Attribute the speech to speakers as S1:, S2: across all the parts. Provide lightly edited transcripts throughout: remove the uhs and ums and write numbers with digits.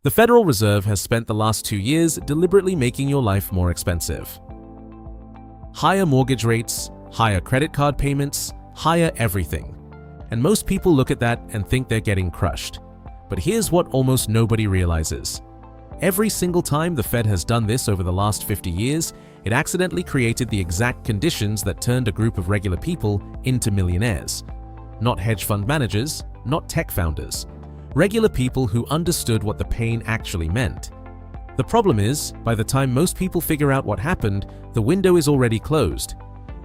S1: The Federal Reserve has spent the last 2 years deliberately making your life more expensive. Higher mortgage rates, higher credit card payments, higher everything. And most people look at that and think they're getting crushed. But here's what almost nobody realizes. Every single time the Fed has done this over the last 50 years, it accidentally created the exact conditions that turned a group of regular people into millionaires. Not hedge fund managers, not tech founders. Regular people who understood what the pain actually meant. The problem is, by the time most people figure out what happened, the window is already closed.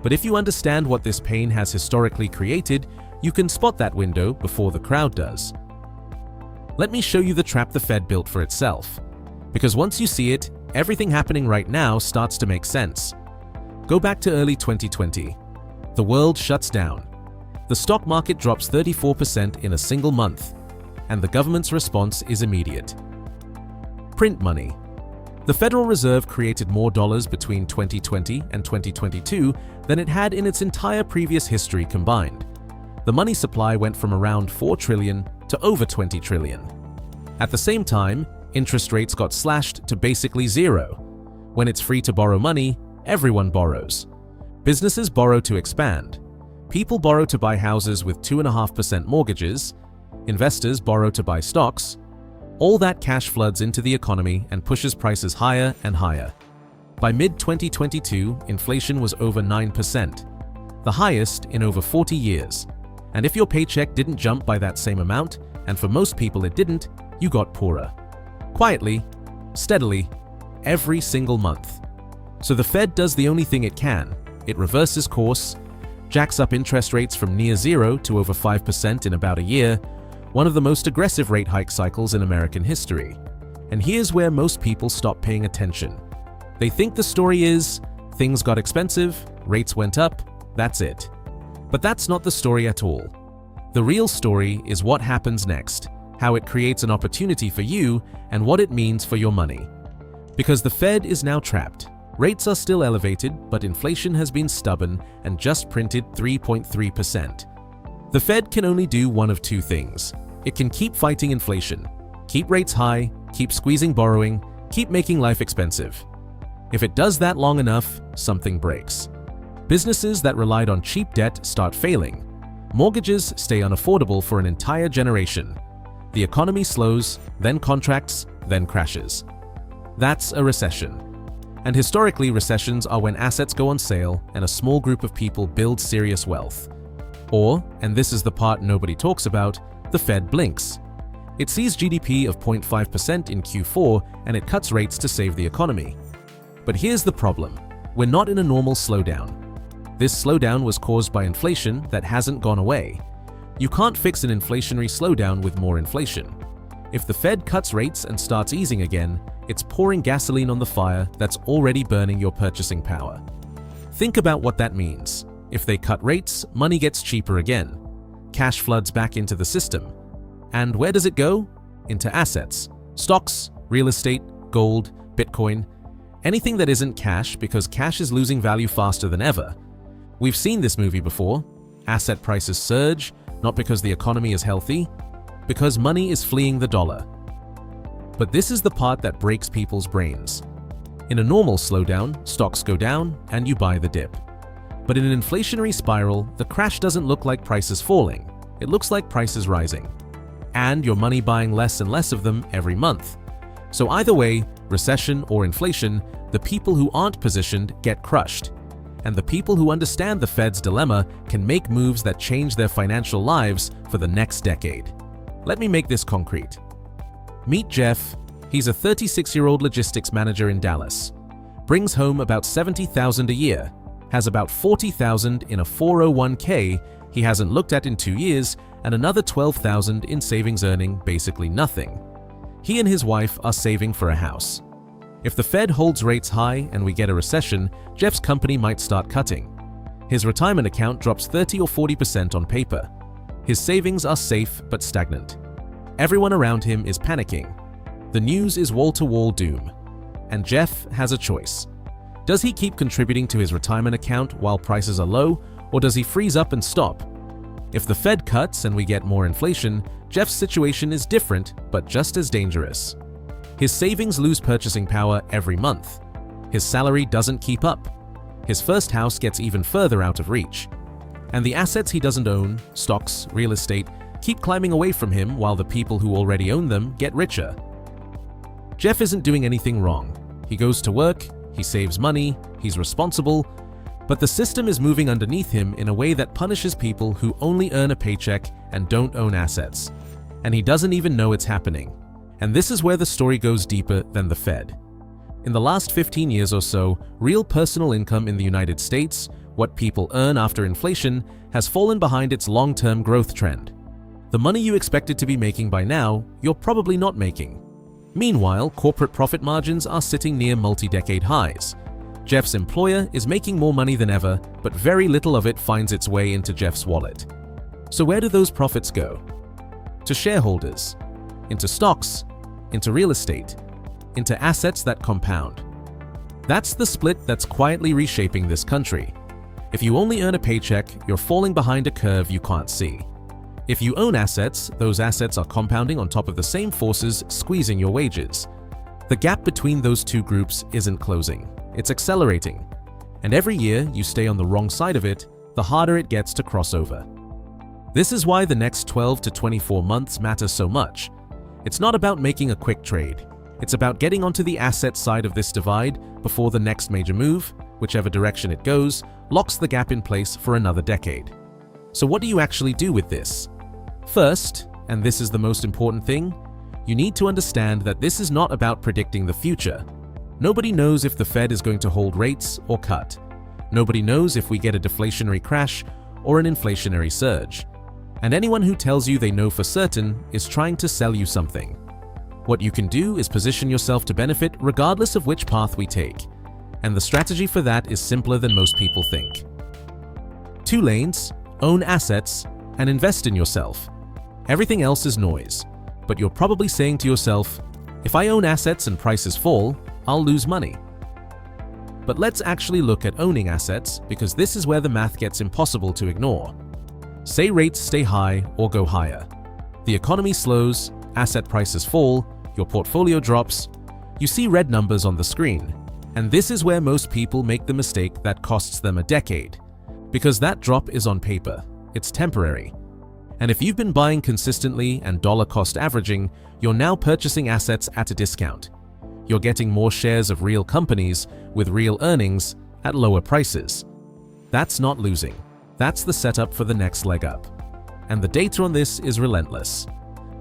S1: But if you understand what this pain has historically created, you can spot that window before the crowd does. Let me show you the trap the Fed built for itself. Because once you see it, everything happening right now starts to make sense. Go back to early 2020. The world shuts down. The stock market drops 34% in a single month. And the government's response is immediate. Print money. The Federal Reserve created more dollars between 2020 and 2022 than it had in its entire previous history combined. The money supply went from around 4 trillion to over 20 trillion. At the same time, interest rates got slashed to basically zero. When it's free to borrow money, everyone borrows. Businesses borrow to expand. People borrow to buy houses with 2.5% mortgages. Investors borrow to buy stocks. All that cash floods into the economy and pushes prices higher and higher. By mid-2022, inflation was over 9%, the highest in over 40 years. And if your paycheck didn't jump by that same amount, and for most people it didn't, you got poorer. Quietly, steadily, every single month. So the Fed does the only thing it can. It reverses course, jacks up interest rates from near zero to over 5% in about a year, one of the most aggressive rate hike cycles in American history. And here's where most people stop paying attention. They think the story is, things got expensive, rates went up, that's it. But that's not the story at all. The real story is what happens next, how it creates an opportunity for you, and what it means for your money. Because the Fed is now trapped. Rates are still elevated, but inflation has been stubborn and just printed 3.3%. The Fed can only do one of two things. It can keep fighting inflation, keep rates high, keep squeezing borrowing, keep making life expensive. If it does that long enough, something breaks. Businesses that relied on cheap debt start failing. Mortgages stay unaffordable for an entire generation. The economy slows, then contracts, then crashes. That's a recession. And historically, recessions are when assets go on sale and a small group of people build serious wealth. Or, and this is the part nobody talks about, the Fed blinks. It sees GDP of 0.5% in Q4 and it cuts rates to save the economy. But here's the problem. We're not in a normal slowdown. This slowdown was caused by inflation that hasn't gone away. You can't fix an inflationary slowdown with more inflation. If the Fed cuts rates and starts easing again, it's pouring gasoline on the fire that's already burning your purchasing power. Think about what that means. If they cut rates, money gets cheaper again. Cash floods back into the system. And where does it go? Into assets. Stocks, real estate, gold, Bitcoin. Anything that isn't cash, because cash is losing value faster than ever. We've seen this movie before. Asset prices surge, not because the economy is healthy, because money is fleeing the dollar. But this is the part that breaks people's brains. In a normal slowdown, stocks go down and you buy the dip. But in an inflationary spiral, the crash doesn't look like prices falling. It looks like prices rising. And your money buying less and less of them every month. So either way, recession or inflation, the people who aren't positioned get crushed. And the people who understand the Fed's dilemma can make moves that change their financial lives for the next decade. Let me make this concrete. Meet Jeff. He's a 36-year-old logistics manager in Dallas. Brings home about $70,000 a year. Has about $40,000 in a 401k he hasn't looked at in 2 years, and another $12,000 in savings earning basically nothing. He and his wife are saving for a house. If the Fed holds rates high and we get a recession, Jeff's company might start cutting. His retirement account drops 30 or 40% on paper. His savings are safe but stagnant. Everyone around him is panicking. The news is wall-to-wall doom. And Jeff has a choice. Does he keep contributing to his retirement account while prices are low, or does he freeze up and stop? If the Fed cuts and we get more inflation, Jeff's situation is different but just as dangerous. His savings lose purchasing power every month. His salary doesn't keep up. His first house gets even further out of reach. And the assets he doesn't own, stocks, real estate, keep climbing away from him while the people who already own them get richer. Jeff isn't doing anything wrong. He goes to work, he saves money, he's responsible, but the system is moving underneath him in a way that punishes people who only earn a paycheck and don't own assets. And he doesn't even know it's happening. And this is where the story goes deeper than the Fed. In the last 15 years or so, real personal income in the United States, what people earn after inflation, has fallen behind its long-term growth trend. The money you expected to be making by now, you're probably not making. Meanwhile, corporate profit margins are sitting near multi-decade highs. Jeff's employer is making more money than ever, but very little of it finds its way into Jeff's wallet. So where do those profits go? To shareholders, into stocks, into real estate, into assets that compound. That's the split that's quietly reshaping this country. If you only earn a paycheck, you're falling behind a curve you can't see. If you own assets, those assets are compounding on top of the same forces squeezing your wages. The gap between those two groups isn't closing, it's accelerating. And every year you stay on the wrong side of it, the harder it gets to cross over. This is why the next 12 to 24 months matter so much. It's not about making a quick trade. It's about getting onto the asset side of this divide before the next major move, whichever direction it goes, locks the gap in place for another decade. So what do you actually do with this? First, and this is the most important thing, you need to understand that this is not about predicting the future. Nobody knows if the Fed is going to hold rates or cut. Nobody knows if we get a deflationary crash or an inflationary surge. And anyone who tells you they know for certain is trying to sell you something. What you can do is position yourself to benefit regardless of which path we take. And the strategy for that is simpler than most people think. 2 lanes, own assets, and invest in yourself. Everything else is noise, but you're probably saying to yourself, if I own assets and prices fall, I'll lose money. But let's actually look at owning assets, because this is where the math gets impossible to ignore. Say rates stay high or go higher. The economy slows, asset prices fall, your portfolio drops, you see red numbers on the screen. And this is where most people make the mistake that costs them a decade. Because that drop is on paper, it's temporary. And if you've been buying consistently and dollar cost averaging, you're now purchasing assets at a discount. You're getting more shares of real companies with real earnings at lower prices. That's not losing. That's the setup for the next leg up. And the data on this is relentless.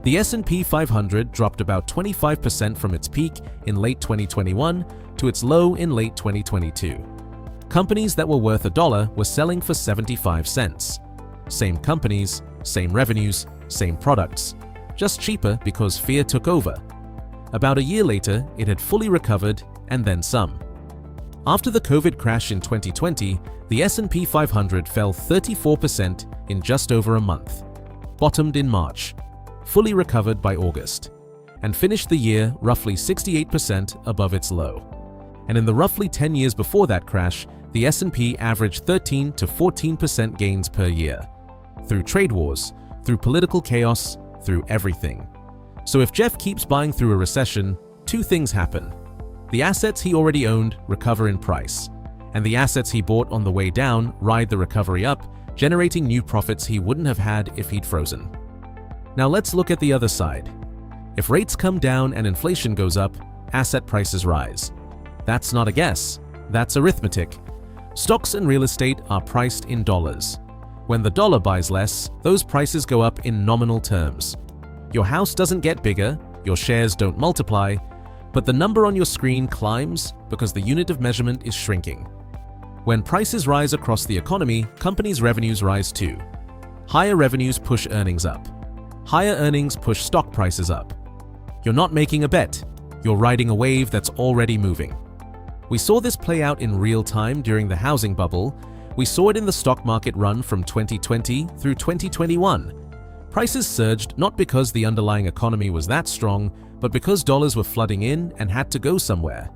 S1: The S&P 500 dropped about 25% from its peak in late 2021 to its low in late 2022. Companies that were worth $1 were selling for 75 cents. Same companies, same revenues, same products, just cheaper because fear took over. About a year later, it had fully recovered and then some. After the COVID crash in 2020, the S&P 500 fell 34% in just over a month, bottomed in March, fully recovered by August, and finished the year roughly 68% above its low. And in the roughly 10 years before that crash, the S&P averaged 13 to 14% gains per year. Through trade wars, through political chaos, through everything. So if Jeff keeps buying through a recession, 2 things happen. The assets he already owned recover in price, and the assets he bought on the way down ride the recovery up, generating new profits he wouldn't have had if he'd frozen. Now let's look at the other side. If rates come down and inflation goes up, asset prices rise. That's not a guess, that's arithmetic. Stocks and real estate are priced in dollars. When the dollar buys less, those prices go up in nominal terms. Your house doesn't get bigger, your shares don't multiply, but the number on your screen climbs because the unit of measurement is shrinking. When prices rise across the economy, companies' revenues rise too. Higher revenues push earnings up. Higher earnings push stock prices up. You're not making a bet, you're riding a wave that's already moving. We saw this play out in real time during the housing bubble. We saw it in the stock market run from 2020 through 2021. Prices surged not because the underlying economy was that strong, but because dollars were flooding in and had to go somewhere.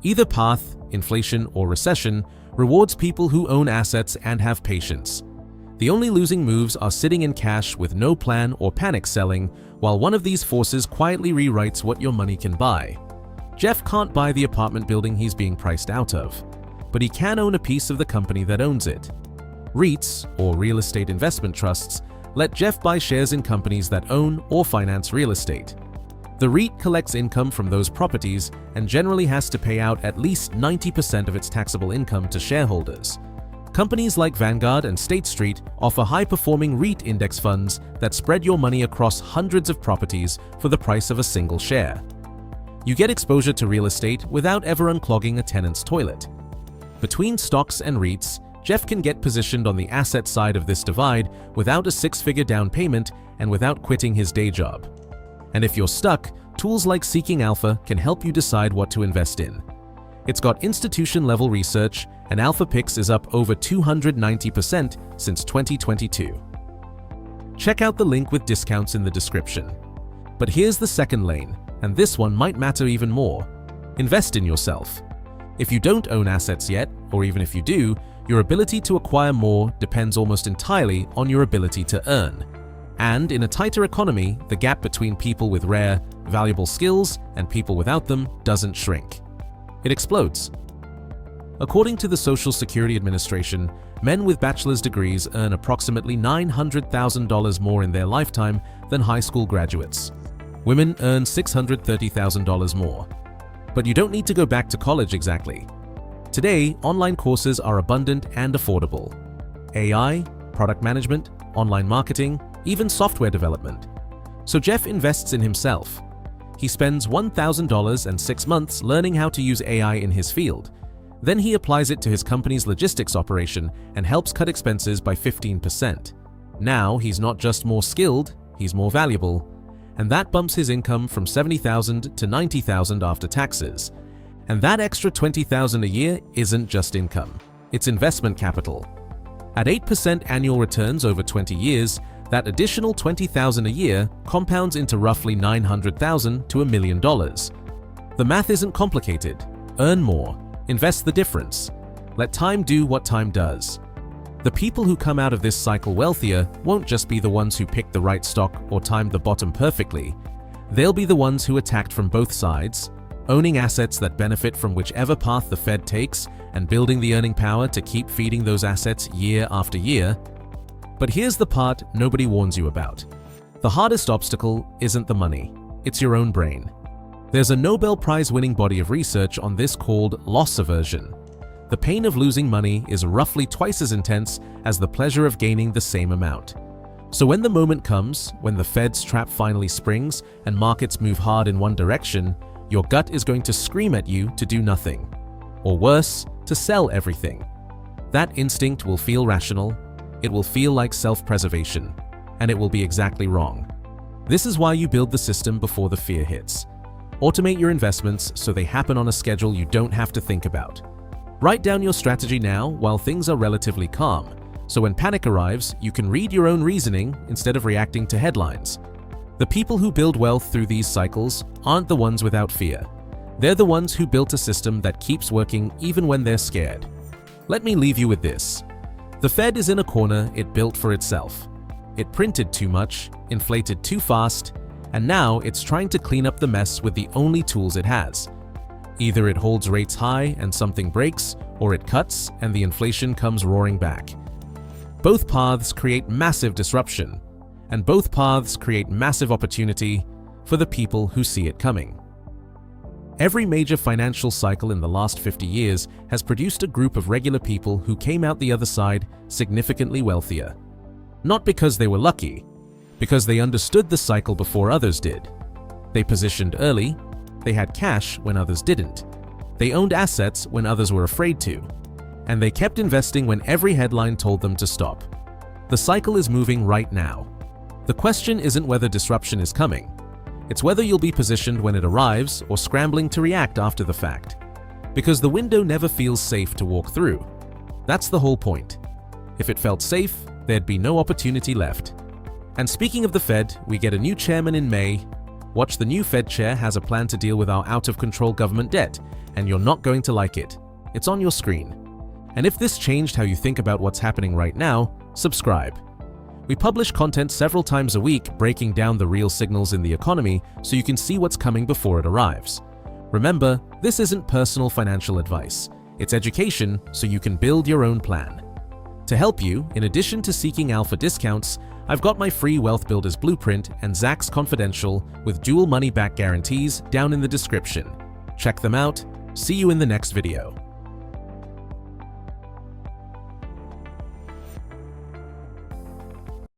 S1: Either path, inflation or recession, rewards people who own assets and have patience. The only losing moves are sitting in cash with no plan or panic selling, while one of these forces quietly rewrites what your money can buy. Jeff can't buy the apartment building he's being priced out of, but he can own a piece of the company that owns it. REITs, or real estate investment trusts, let Jeff buy shares in companies that own or finance real estate. The REIT collects income from those properties and generally has to pay out at least 90% of its taxable income to shareholders. Companies like Vanguard and State Street offer high-performing REIT index funds that spread your money across hundreds of properties for the price of a single share. You get exposure to real estate without ever unclogging a tenant's toilet. Between stocks and REITs, Jeff can get positioned on the asset side of this divide without a six-figure down payment and without quitting his day job. And if you're stuck, tools like Seeking Alpha can help you decide what to invest in. It's got institution-level research, and Alpha Picks is up over 290% since 2022. Check out the link with discounts in the description. But here's the second lane, and this one might matter even more. Invest in yourself. If you don't own assets yet, or even if you do, your ability to acquire more depends almost entirely on your ability to earn. And in a tighter economy, the gap between people with rare, valuable skills and people without them doesn't shrink. It explodes. According to the Social Security Administration, men with bachelor's degrees earn approximately $900,000 more in their lifetime than high school graduates. Women earn $630,000 more. But you don't need to go back to college exactly. Today, online courses are abundant and affordable. AI, product management, online marketing, even software development. So Jeff invests in himself. He spends $1,000 and 6 months learning how to use AI in his field. Then he applies it to his company's logistics operation and helps cut expenses by 15%. Now he's not just more skilled, he's more valuable. And that bumps his income from $70,000 to $90,000 after taxes. And that extra $20,000 a year isn't just income, it's investment capital. At 8% annual returns over 20 years, that additional $20,000 a year compounds into roughly $900,000 to $1 million. The math isn't complicated. Earn more, invest the difference. Let time do what time does. The people who come out of this cycle wealthier won't just be the ones who picked the right stock or timed the bottom perfectly. They'll be the ones who attacked from both sides, owning assets that benefit from whichever path the Fed takes and building the earning power to keep feeding those assets year after year. But here's the part nobody warns you about. The hardest obstacle isn't the money, it's your own brain. There's a Nobel Prize-winning body of research on this called loss aversion. The pain of losing money is roughly twice as intense as the pleasure of gaining the same amount. So when the moment comes, when the Fed's trap finally springs and markets move hard in one direction, your gut is going to scream at you to do nothing. Or worse, to sell everything. That instinct will feel rational, it will feel like self-preservation, and it will be exactly wrong. This is why you build the system before the fear hits. Automate your investments so they happen on a schedule you don't have to think about. Write down your strategy now while things are relatively calm, so when panic arrives, you can read your own reasoning instead of reacting to headlines. The people who build wealth through these cycles aren't the ones without fear. They're the ones who built a system that keeps working even when they're scared. Let me leave you with this. The Fed is in a corner it built for itself. It printed too much, inflated too fast, and now it's trying to clean up the mess with the only tools it has. Either it holds rates high and something breaks, or it cuts and the inflation comes roaring back. Both paths create massive disruption, and both paths create massive opportunity for the people who see it coming. Every major financial cycle in the last 50 years has produced a group of regular people who came out the other side significantly wealthier. Not because they were lucky, because they understood the cycle before others did. They positioned early, they had cash when others didn't, they owned assets when others were afraid to, and they kept investing when every headline told them to stop. The cycle is moving right now. The question isn't whether disruption is coming. It's whether you'll be positioned when it arrives or scrambling to react after the fact. Because the window never feels safe to walk through. That's the whole point. If it felt safe, there'd be no opportunity left. And speaking of the Fed, we get a new chairman in May. Watch the new Fed chair has a plan to deal with our out-of-control government debt, and you're not going to like it. It's on your screen. And if this changed how you think about what's happening right now, subscribe. We publish content several times a week breaking down the real signals in the economy so you can see what's coming before it arrives. Remember, this isn't personal financial advice. It's education so you can build your own plan. To help you, in addition to seeking alpha discounts, I've got my free Wealth Builders Blueprint and Zach's Confidential with dual money-back guarantees down in the description. Check them out. See you in the next video.